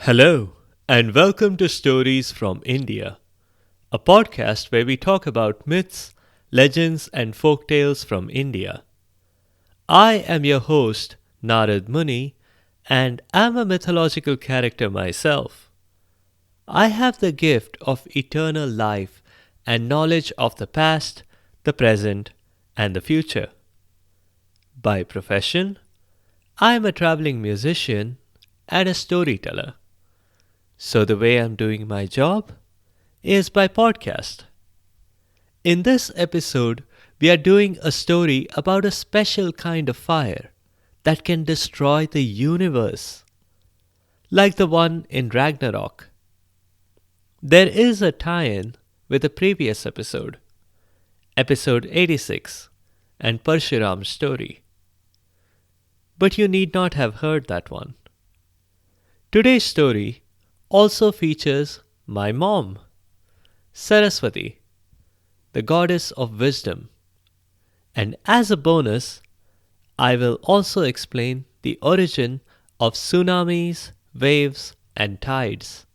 Hello, and welcome to Stories from India, a podcast where we talk about myths, legends, and folk tales from India. I am your host, Narad Muni, and am a mythological character myself. I have the gift of eternal life and knowledge of the past, the present, and the future. By profession, I am a traveling musician and a storyteller. So, the way I'm doing my job is by podcast. In this episode, we are doing a story about a special kind of fire that can destroy the universe, like the one in Ragnarok. There is a tie in with the previous episode, episode 86, and Parshuram's story. But you need not have heard that one. Today's story also features my mom, Saraswati, the goddess of wisdom. And as a bonus, I will also explain the origin of tsunamis, waves, and tides.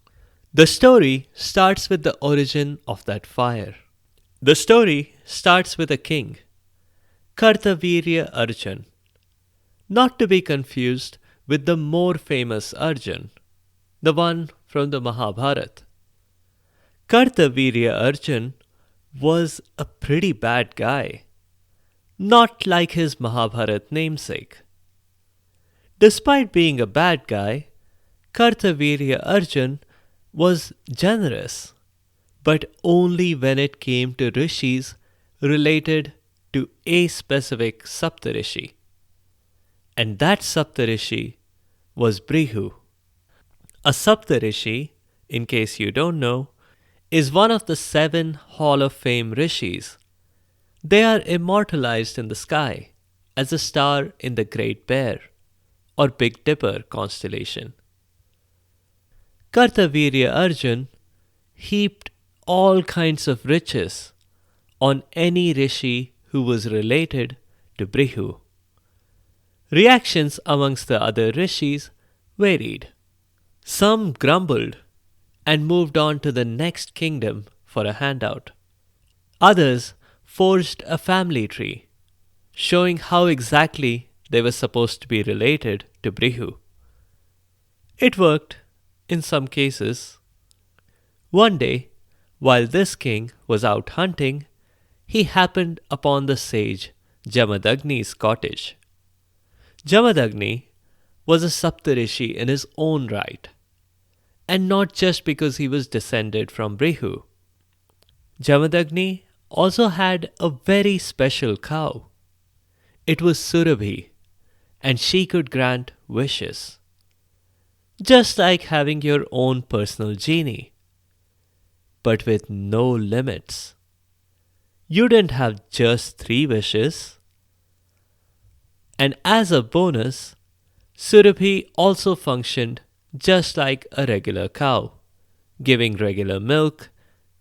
The story starts with the origin of that fire. The story starts with a king, Kartavirya Arjun, not to be confused with the more famous Arjun, the one from the Mahabharata. Kartavirya Arjun was a pretty bad guy, not like his Mahabharata namesake. Despite being a bad guy, Kartavirya Arjun was generous, but only when it came to rishis related to a specific Saptarishi. And that Saptarishi was Brihu. A Saptarishi, in case you don't know, is one of the 7 Hall of Fame rishis. They are immortalized in the sky as a star in the Great Bear or Big Dipper constellation. Kartavirya Arjun heaped all kinds of riches on any rishi who was related to Brihu. Reactions amongst the other rishis varied. Some grumbled and moved on to the next kingdom for a handout. Others forged a family tree, showing how exactly they were supposed to be related to Brihu. It worked in some cases. One day, while this king was out hunting, he happened upon the sage Jamadagni's cottage. Jamadagni was a Saptarishi in his own right, and not just because he was descended from Brihu. Jamadagni also had a very special cow. It was Surabhi, and she could grant wishes. Just like having your own personal genie, but with no limits. You didn't have just 3 wishes. And as a bonus, Surabhi also functioned just like a regular cow, giving regular milk,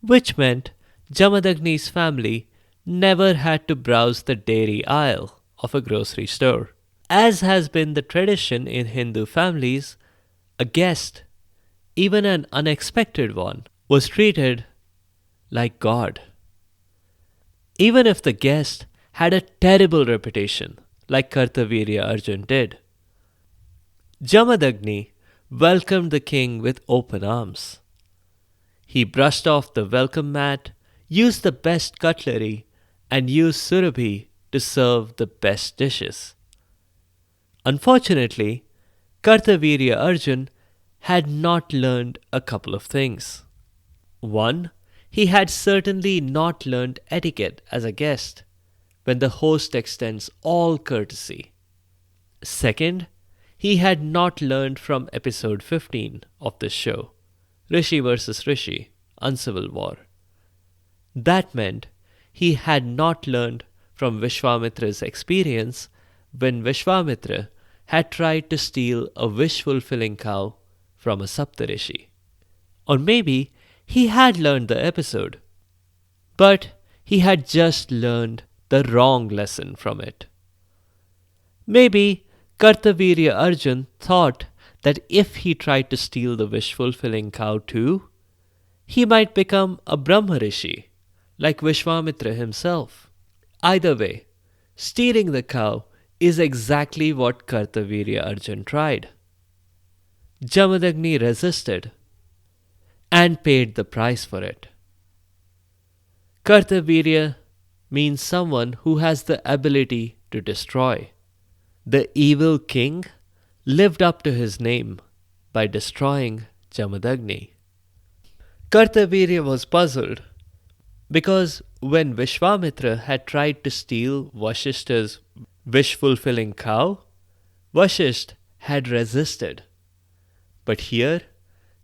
which meant Jamadagni's family never had to browse the dairy aisle of a grocery store. As has been the tradition in Hindu families, a guest, even an unexpected one, was treated like God. Even if the guest had a terrible reputation, like Kartavirya Arjun did. Jamadagni welcomed the king with open arms. He brushed off the welcome mat, used the best cutlery, and used Surabhi to serve the best dishes. Unfortunately, Kartavirya Arjun had not learned a couple of things. One, he had certainly not learned etiquette as a guest, when the host extends all courtesy. Second, he had not learned from episode 15 of this show, Rishi versus Rishi, Uncivil War. That meant he had not learned from Vishwamitra's experience when Vishwamitra had tried to steal a wish-fulfilling cow from a Saptarishi. Or maybe he had learned the episode, but he had just learned the wrong lesson from it. Maybe Kartavirya Arjun thought that if he tried to steal the wish-fulfilling cow too, he might become a Brahma Rishi, like Vishwamitra himself. Either way, stealing the cow is exactly what Kartavirya Arjun tried. Jamadagni resisted and paid the price for it. Kartavirya means someone who has the ability to destroy. The evil king lived up to his name by destroying Jamadagni. Kartavirya was puzzled because when Vishwamitra had tried to steal Vashishta's wish-fulfilling cow, Vashisht had resisted. But here,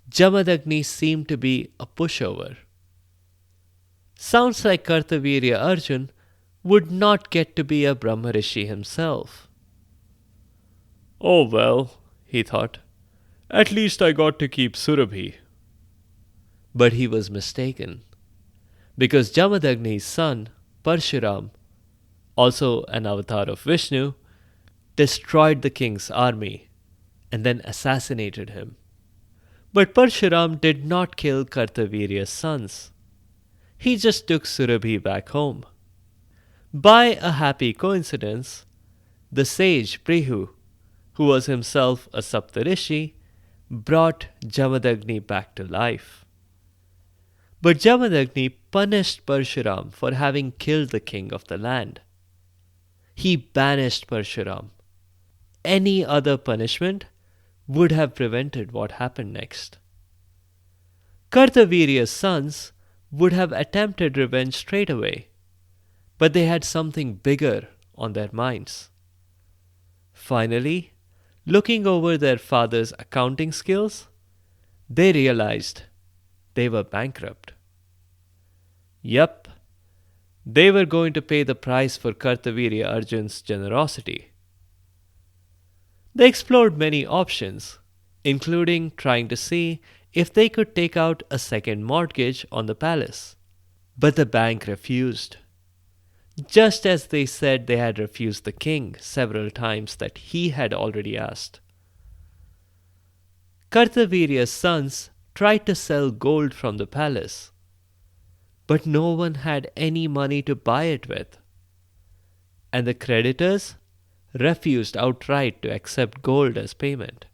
Jamadagni seemed to be a pushover. Sounds like Kartavirya Arjun would not get to be a Brahma Rishi himself. Oh well, he thought, at least I got to keep Surabhi. But he was mistaken, because Jamadagni's son, Parshuram, also an avatar of Vishnu, destroyed the king's army and then assassinated him. But Parshuram did not kill Kartavirya's sons. He just took Surabhi back home. By a happy coincidence, the sage Brihu, who was himself a Saptarishi, brought Jamadagni back to life. But Jamadagni punished Parshuram for having killed the king of the land. He banished Parshuram. Any other punishment would have prevented what happened next. Kartavirya's sons would have attempted revenge straight away, but they had something bigger on their minds. Finally, looking over their father's accounting skills, they realized they were bankrupt. Yup, they were going to pay the price for Kartavirya Arjun's generosity. They explored many options, including trying to see if they could take out a second mortgage on the palace. But the bank refused, just as they said they had refused the king several times that he had already asked. Kartavirya's sons tried to sell gold from the palace, but no one had any money to buy it with, and the creditors refused outright to accept gold as payment.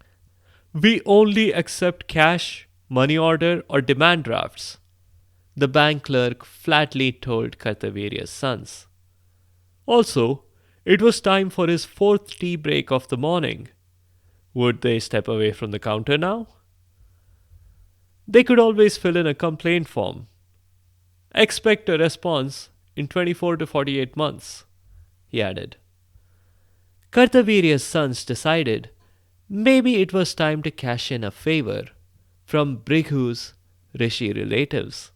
We only accept cash, money order, or demand drafts, the bank clerk flatly told Kartavirya's sons. Also, it was time for his fourth tea break of the morning. Would they step away from the counter now? They could always fill in a complaint form. Expect a response in 24 to 48 months, he added. Kartavirya's sons decided maybe it was time to cash in a favor from Brigu's Rishi relatives.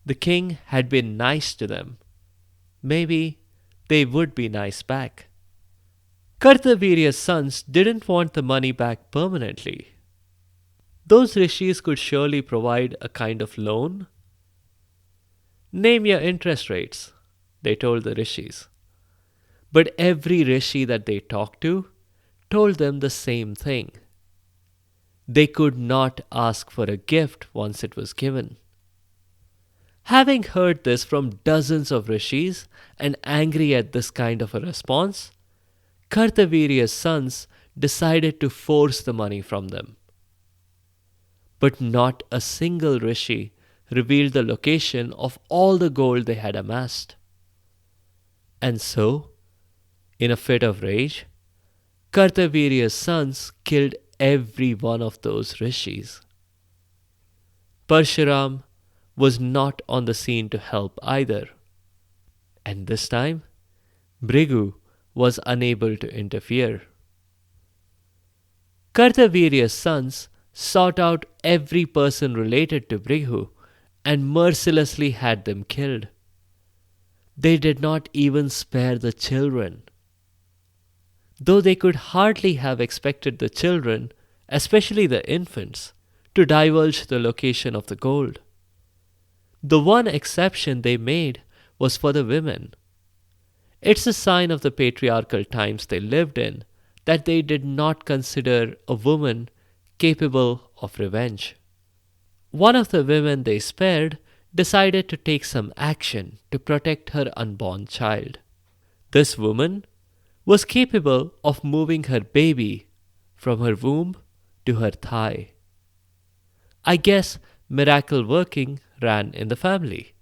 The king had been nice to them. Maybe they would be nice back. Kartavirya's sons didn't want the money back permanently. Those rishis could surely provide a kind of loan. Name your interest rates, they told the rishis. But every rishi that they talked to told them the same thing. They could not ask for a gift once it was given. Having heard this from dozens of rishis and angry at this kind of a response, Kartavirya's sons decided to force the money from them. But not a single rishi revealed the location of all the gold they had amassed. And so, in a fit of rage, Kartavirya's sons killed every one of those rishis. Parshuram was not on the scene to help either. And this time, Brigu was unable to interfere. Kartavirya's sons sought out every person related to Brigu and mercilessly had them killed. They did not even spare the children. Though they could hardly have expected the children, especially the infants, to divulge the location of the gold. The one exception they made was for the women. It's a sign of the patriarchal times they lived in that they did not consider a woman capable of revenge. One of the women they spared decided to take some action to protect her unborn child. This woman was capable of moving her baby from her womb to her thigh. I guess miracle working ran in the family.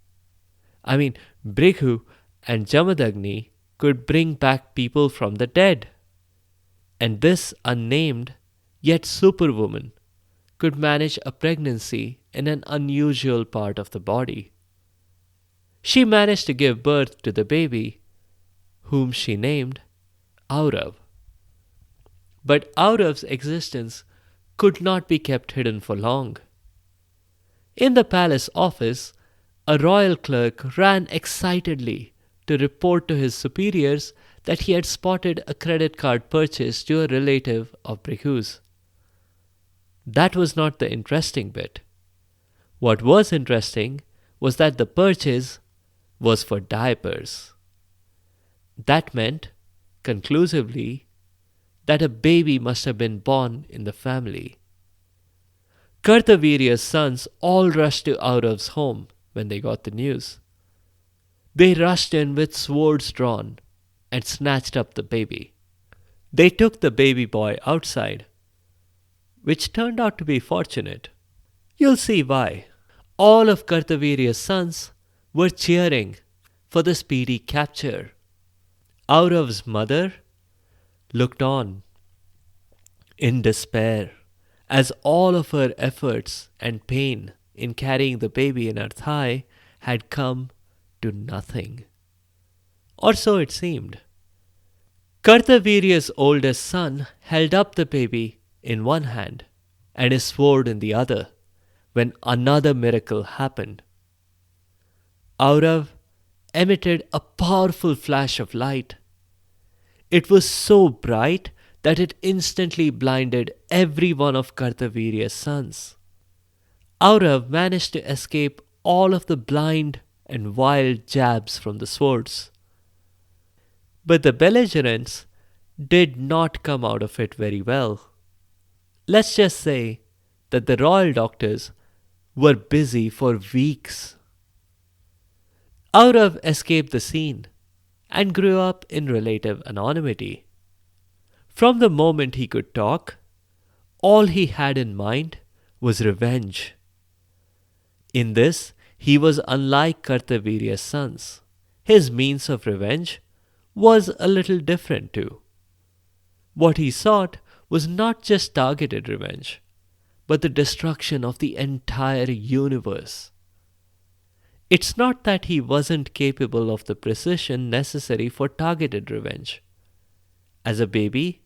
I mean, Brighu and Jamadagni could bring back people from the dead. And this unnamed yet superwoman could manage a pregnancy in an unusual part of the body. She managed to give birth to the baby, whom she named Aurav. But Aurav's existence could not be kept hidden for long. In the palace office, a royal clerk ran excitedly to report to his superiors that he had spotted a credit card purchase to a relative of Brigu's. That was not the interesting bit. What was interesting was that the purchase was for diapers. That meant, conclusively, that a baby must have been born in the family. Kartavirya's sons all rushed to Aurav's home when they got the news. They rushed in with swords drawn and snatched up the baby. They took the baby boy outside, which turned out to be fortunate. You'll see why. All of Kartavirya's sons were cheering for the speedy capture. Aurav's mother looked on in despair as all of her efforts and pain in carrying the baby in her thigh had come to nothing. Or so it seemed. Kartavirya's oldest son held up the baby in one hand and his sword in the other when another miracle happened. Aurav emitted a powerful flash of light. It was so bright that it instantly blinded every one of Kartavirya's sons. Aurav managed to escape all of the blind and wild jabs from the swords. But the belligerents did not come out of it very well. Let's just say that the royal doctors were busy for weeks. Aurav escaped the scene and grew up in relative anonymity. From the moment he could talk, all he had in mind was revenge. In this, he was unlike Kartavirya's sons. His means of revenge was a little different too. What he sought was not just targeted revenge, but the destruction of the entire universe. It's not that he wasn't capable of the precision necessary for targeted revenge. As a baby,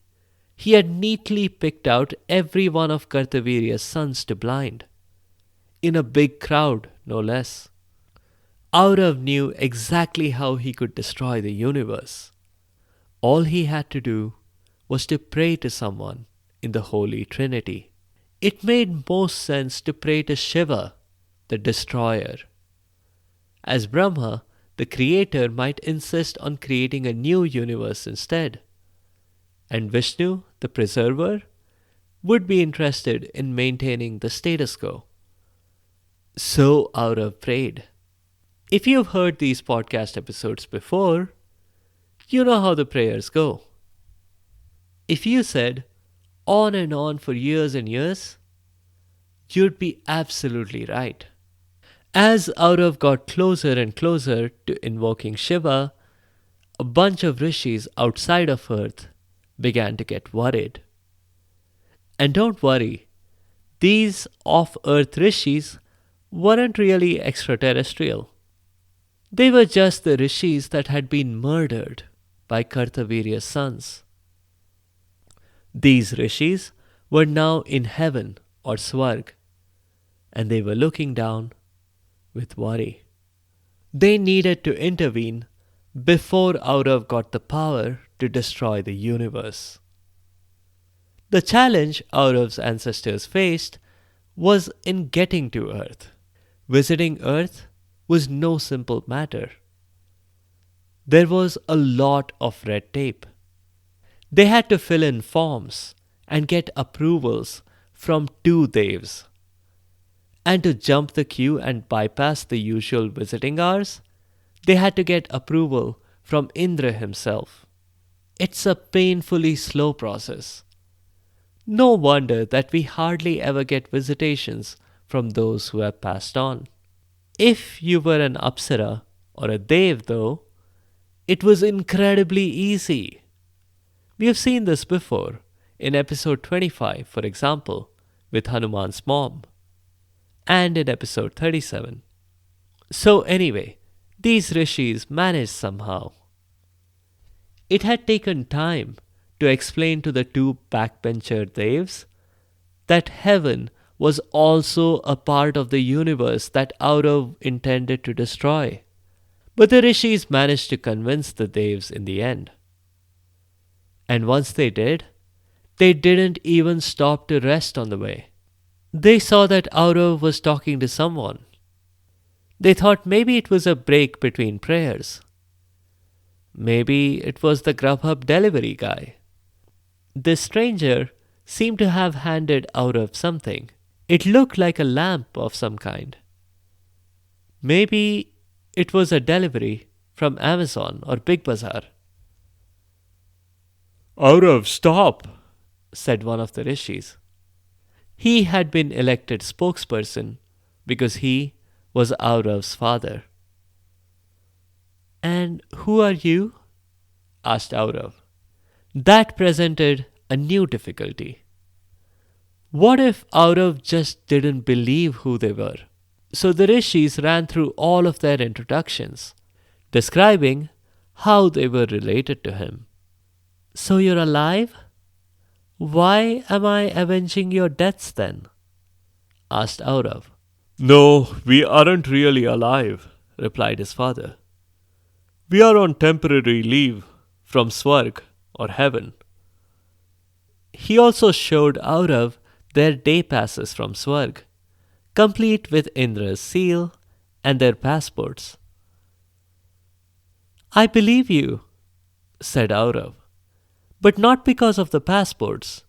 he had neatly picked out every one of Kartavirya's sons to blind. In a big crowd, no less. Aurav knew exactly how he could destroy the universe. All he had to do was to pray to someone in the Holy Trinity. It made most sense to pray to Shiva, the destroyer. As Brahma, the creator might insist on creating a new universe instead. And Vishnu, the preserver, would be interested in maintaining the status quo. So Aurav prayed. If you've heard these podcast episodes before, you know how the prayers go. If you said on and on for years and years, you'd be absolutely right. As Aurav got closer and closer to invoking Shiva, a bunch of rishis outside of Earth began to get worried. And don't worry, these off-Earth rishis weren't really extraterrestrial. They were just the rishis that had been murdered by Kartavirya's sons. These rishis were now in heaven or Swarg, and they were looking down with worry. They needed to intervene before Aurav got the power to destroy the universe. The challenge Aurav's ancestors faced was in getting to Earth. Visiting Earth was no simple matter. There was a lot of red tape. They had to fill in forms and get approvals from two devs. And to jump the queue and bypass the usual visiting hours, they had to get approval from Indra himself. It's a painfully slow process. No wonder that we hardly ever get visitations from those who have passed on. If you were an Apsara or a Dev, though, it was incredibly easy. We have seen this before in episode 25, for example, with Hanuman's mom, and in episode 37. So, anyway, these rishis managed somehow. It had taken time to explain to the two backbencher devs that heaven was also a part of the universe that Aurav intended to destroy. But the rishis managed to convince the devs in the end. And once they did, they didn't even stop to rest on the way. They saw that Aurav was talking to someone. They thought maybe it was a break between prayers. Maybe it was the Grubhub delivery guy. This stranger seemed to have handed Aurav something. It looked like a lamp of some kind. Maybe it was a delivery from Amazon or Big Bazaar. Aurav, stop, said one of the rishis. He had been elected spokesperson because he was Aurav's father. And who are you? Asked Aurav. That presented a new difficulty. What if Aurav just didn't believe who they were? So the rishis ran through all of their introductions, describing how they were related to him. So you're alive? Why am I avenging your deaths then? Asked Aurav. No, we aren't really alive, replied his father. We are on temporary leave from Swarg or heaven. He also showed Aurav their day passes from Swarg, complete with Indra's seal and their passports. I believe you, said Aurav, but not because of the passports.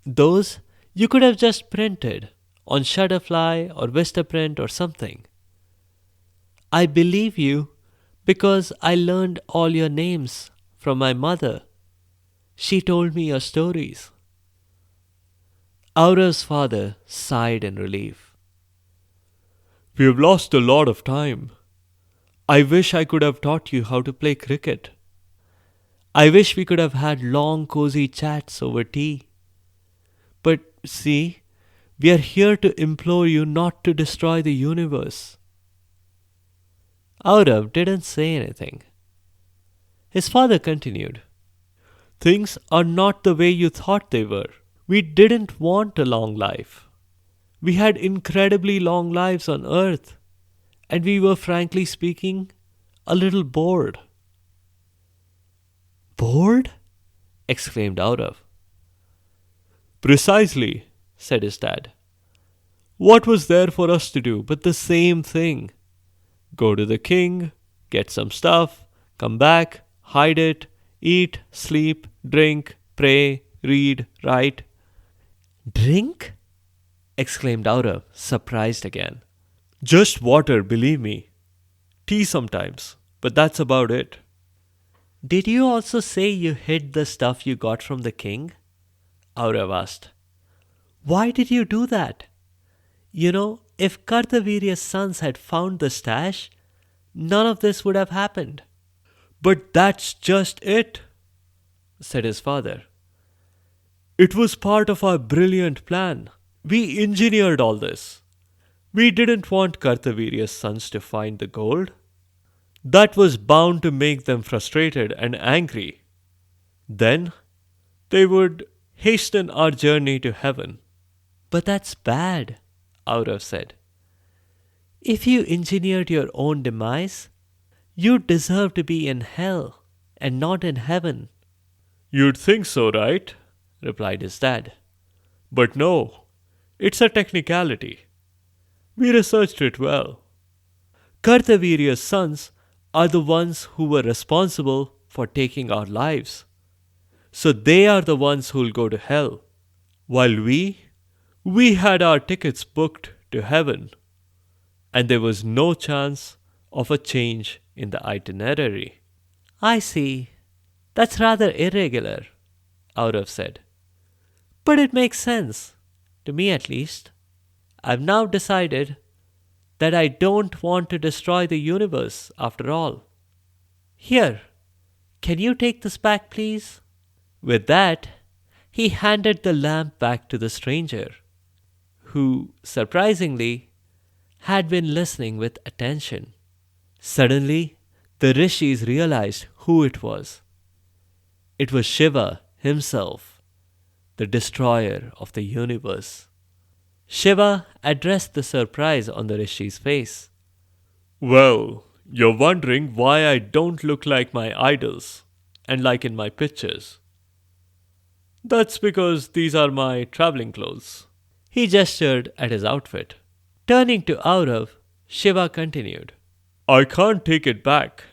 Those you could have just printed on Shutterfly or Vistaprint or something. I believe you because I learned all your names from my mother. She told me your stories. Aurav's father sighed in relief. We have lost a lot of time. I wish I could have taught you how to play cricket. I wish we could have had long, cozy chats over tea. But see, we are here to implore you not to destroy the universe. Aurav didn't say anything. His father continued. Things are not the way you thought they were. We didn't want a long life. We had incredibly long lives on Earth, and we were, frankly speaking, a little bored. Bored? Exclaimed Aurav. Precisely, said his dad. What was there for us to do but the same thing? Go to the king, get some stuff, come back, hide it, eat, sleep, drink, pray, read, write. Drink? Exclaimed Aurav, surprised again. Just water, believe me. Tea sometimes, but that's about it. Did you also say you hid the stuff you got from the king? Aurav asked. Why did you do that? You know, if Kartavirya's sons had found the stash, none of this would have happened. But that's just it, said his father. It was part of our brilliant plan. We engineered all this. We didn't want Kartavirya's sons to find the gold. That was bound to make them frustrated and angry. Then they would hasten our journey to heaven. But that's bad, Aurav said. If you engineered your own demise, you deserve to be in hell and not in heaven. You'd think so, right? Replied his dad. But no, it's a technicality. We researched it well. Kartavirya's sons are the ones who were responsible for taking our lives. So they are the ones who'll go to hell, while we had our tickets booked to heaven, and there was no chance of a change in the itinerary. I see. That's rather irregular, Aurav said. But it makes sense, to me at least. I've now decided that I don't want to destroy the universe after all. Here, can you take this back, please? With that, he handed the lamp back to the stranger, who, surprisingly, had been listening with attention. Suddenly, the rishis realized who it was. It was Shiva himself, the destroyer of the universe. Shiva addressed the surprise on the rishi's face. Well, you're wondering why I don't look like my idols and like in my pictures. That's because these are my traveling clothes. He gestured at his outfit. Turning to Aurav, Shiva continued. I can't take it back.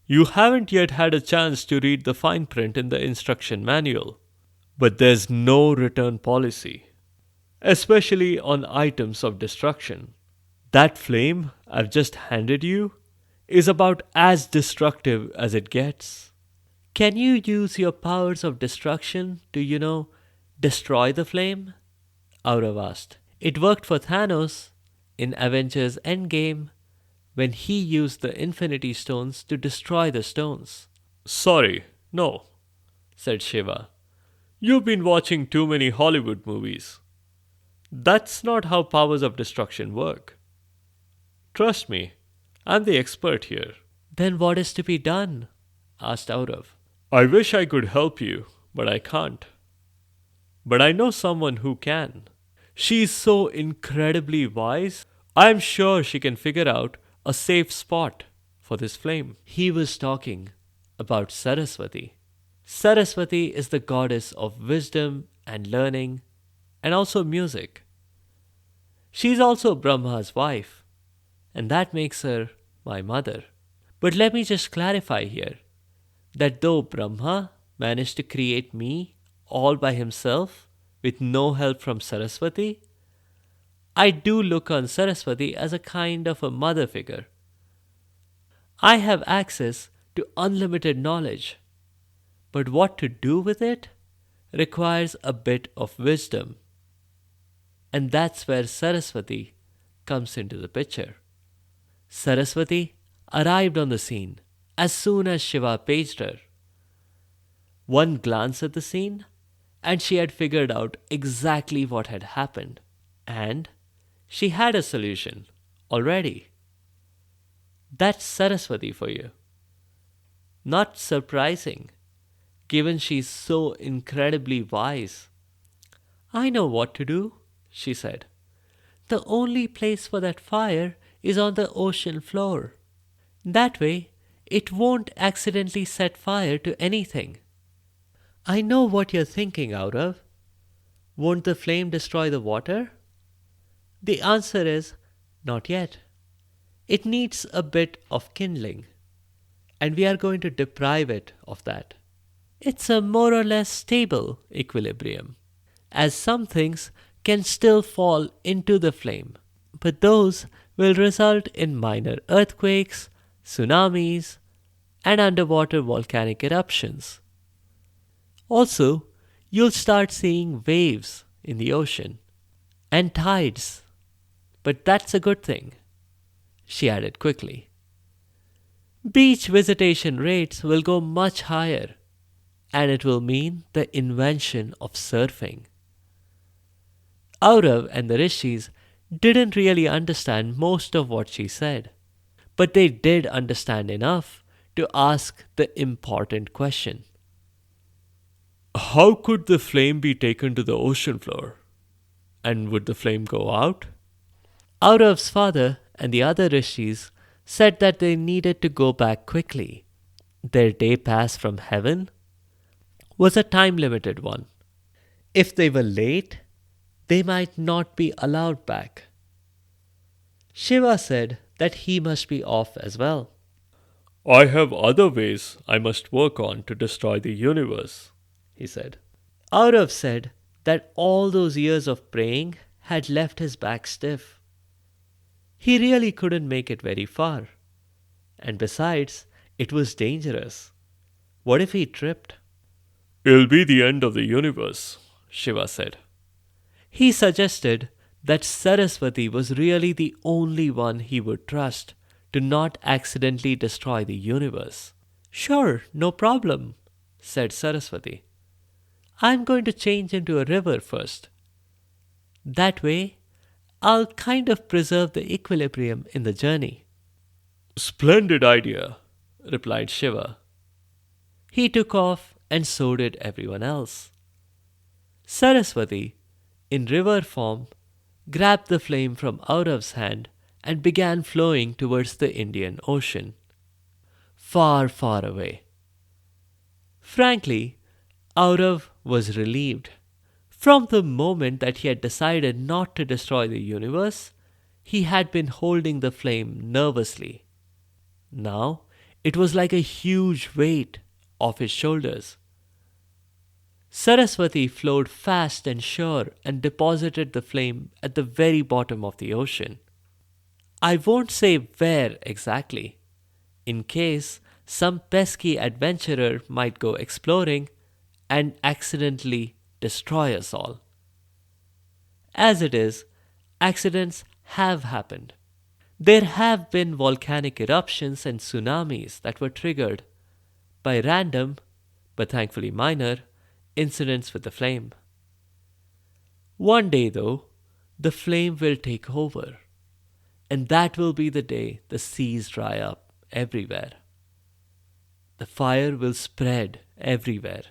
You haven't yet had a chance to read the fine print in the instruction manual, but there's no return policy, especially on items of destruction. That flame I've just handed you is about as destructive as it gets. Can you use your powers of destruction to, destroy the flame? Aurav asked. It worked for Thanos in Avengers Endgame when he used the Infinity Stones to destroy the stones. Sorry, no, said Shiva. You've been watching too many Hollywood movies. That's not how powers of destruction work. Trust me, I'm the expert here. Then what is to be done? Asked Aurav. I wish I could help you, but I can't. But I know someone who can. She's so incredibly wise, I'm sure she can figure out a safe spot for this flame. He was talking about Saraswati. Saraswati is the goddess of wisdom and learning and also music. She's also Brahma's wife, and that makes her my mother. But let me just clarify here that though Brahma managed to create me all by himself with no help from Saraswati, I do look on Saraswati as a kind of a mother figure. I have access to unlimited knowledge, but what to do with it requires a bit of wisdom. And that's where Saraswati comes into the picture. Saraswati arrived on the scene as soon as Shiva paged her. One glance at the scene, and she had figured out exactly what had happened. And she had a solution already. That's Saraswati for you. Not surprising, given she's so incredibly wise. I know what to do, she said. The only place for that fire is on the ocean floor. That way, it won't accidentally set fire to anything. I know what you're thinking, Aurav. Won't the flame destroy the water? The answer is not yet. It needs a bit of kindling, and we are going to deprive it of that. It's a more or less stable equilibrium, as some things can still fall into the flame, but those will result in minor earthquakes, tsunamis, and underwater volcanic eruptions. Also, you'll start seeing waves in the ocean and tides, but that's a good thing, she added quickly. Beach visitation rates will go much higher, and it will mean the invention of surfing. Aurav and the rishis didn't really understand most of what she said, but they did understand enough to ask the important question. How could the flame be taken to the ocean floor? And would the flame go out? Aurav's father and the other rishis said that they needed to go back quickly. Their day pass from heaven was a time-limited one. If they were late, they might not be allowed back. Shiva said that he must be off as well. I have other ways I must work on to destroy the universe, he said. Aurav said that all those years of praying had left his back stiff. He really couldn't make it very far. And besides, it was dangerous. What if he tripped? It'll be the end of the universe, Shiva said. He suggested that Saraswati was really the only one he would trust to not accidentally destroy the universe. Sure, no problem, said Saraswati. I'm going to change into a river first. That way, I'll kind of preserve the equilibrium in the journey. Splendid idea, replied Shiva. He took off, and so did everyone else. Saraswati, in river form, grabbed the flame from Aurav's hand and began flowing towards the Indian Ocean. Far, far away. Frankly, Aurav was relieved. From the moment that he had decided not to destroy the universe, he had been holding the flame nervously. Now, it was like a huge weight off his shoulders. Saraswati flowed fast and sure and deposited the flame at the very bottom of the ocean. I won't say where exactly, in case some pesky adventurer might go exploring and accidentally destroy us all. As it is, accidents have happened. There have been volcanic eruptions and tsunamis that were triggered by random, but thankfully minor, incidents with the flame. One day, though, the flame will take over, and that will be the day the seas dry up everywhere. The fire will spread everywhere.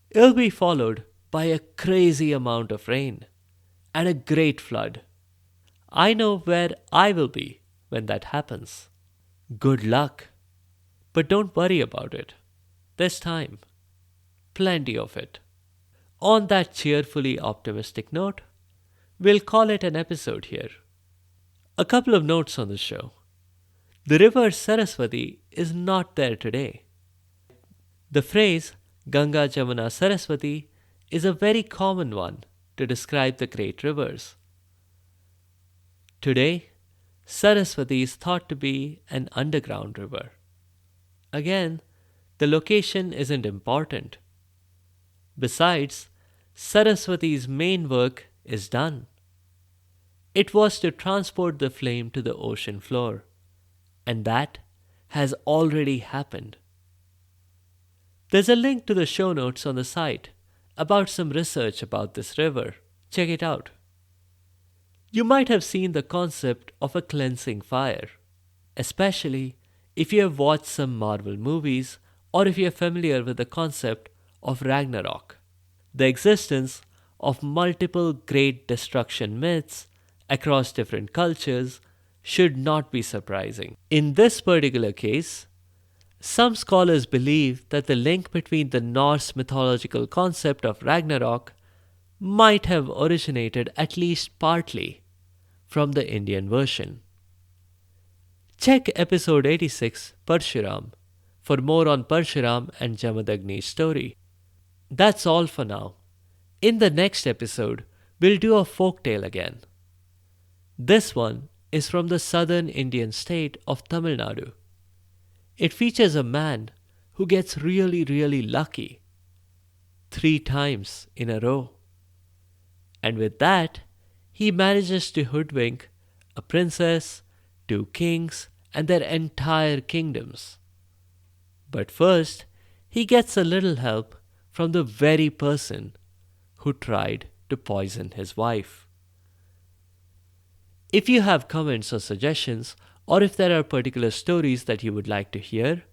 It'll be followed by a crazy amount of rain and a great flood. I know where I will be when that happens. Good luck. But don't worry about it. There's time. Plenty of it. On that cheerfully optimistic note, we'll call it an episode here. A couple of notes on the show. The river Saraswati is not there today. The phrase Ganga Jamuna Saraswati is a very common one to describe the great rivers. Today, Saraswati is thought to be an underground river. Again, the location isn't important. Besides, Saraswati's main work is done. It was to transport the flame to the ocean floor, and that has already happened. There's a link to the show notes on the site about some research about this river. Check it out. You might have seen the concept of a cleansing fire, especially if you have watched some Marvel movies or if you are familiar with the concept of Ragnarok. The existence of multiple great destruction myths across different cultures should not be surprising. In this particular case, some scholars believe that the link between the Norse mythological concept of Ragnarok might have originated at least partly from the Indian version. Check episode 86, Parshuram, for more on Parshuram and Jamadagni's story. That's all for now. In the next episode, we'll do a folktale again. This one is from the southern Indian state of Tamil Nadu. It features a man who gets really lucky 3 times in a row. And with that, he manages to hoodwink a princess, 2 kings, and their entire kingdoms. But first, he gets a little help from the very person who tried to poison his wife. If you have comments or suggestions, or if there are particular stories that you would like to hear,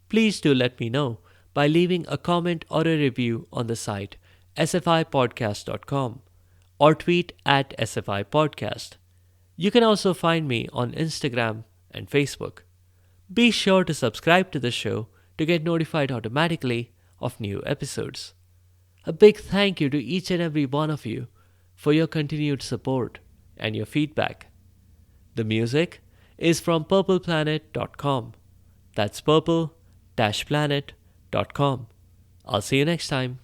please do let me know by leaving a comment or a review on the site sfipodcast.com or tweet at sfipodcast. You can also find me on Instagram and Facebook. Be sure to subscribe to the show to get notified automatically of new episodes. A big thank you to each and every one of you for your continued support and your feedback. The music is from purpleplanet.com. That's purple-planet.com. I'll see you next time.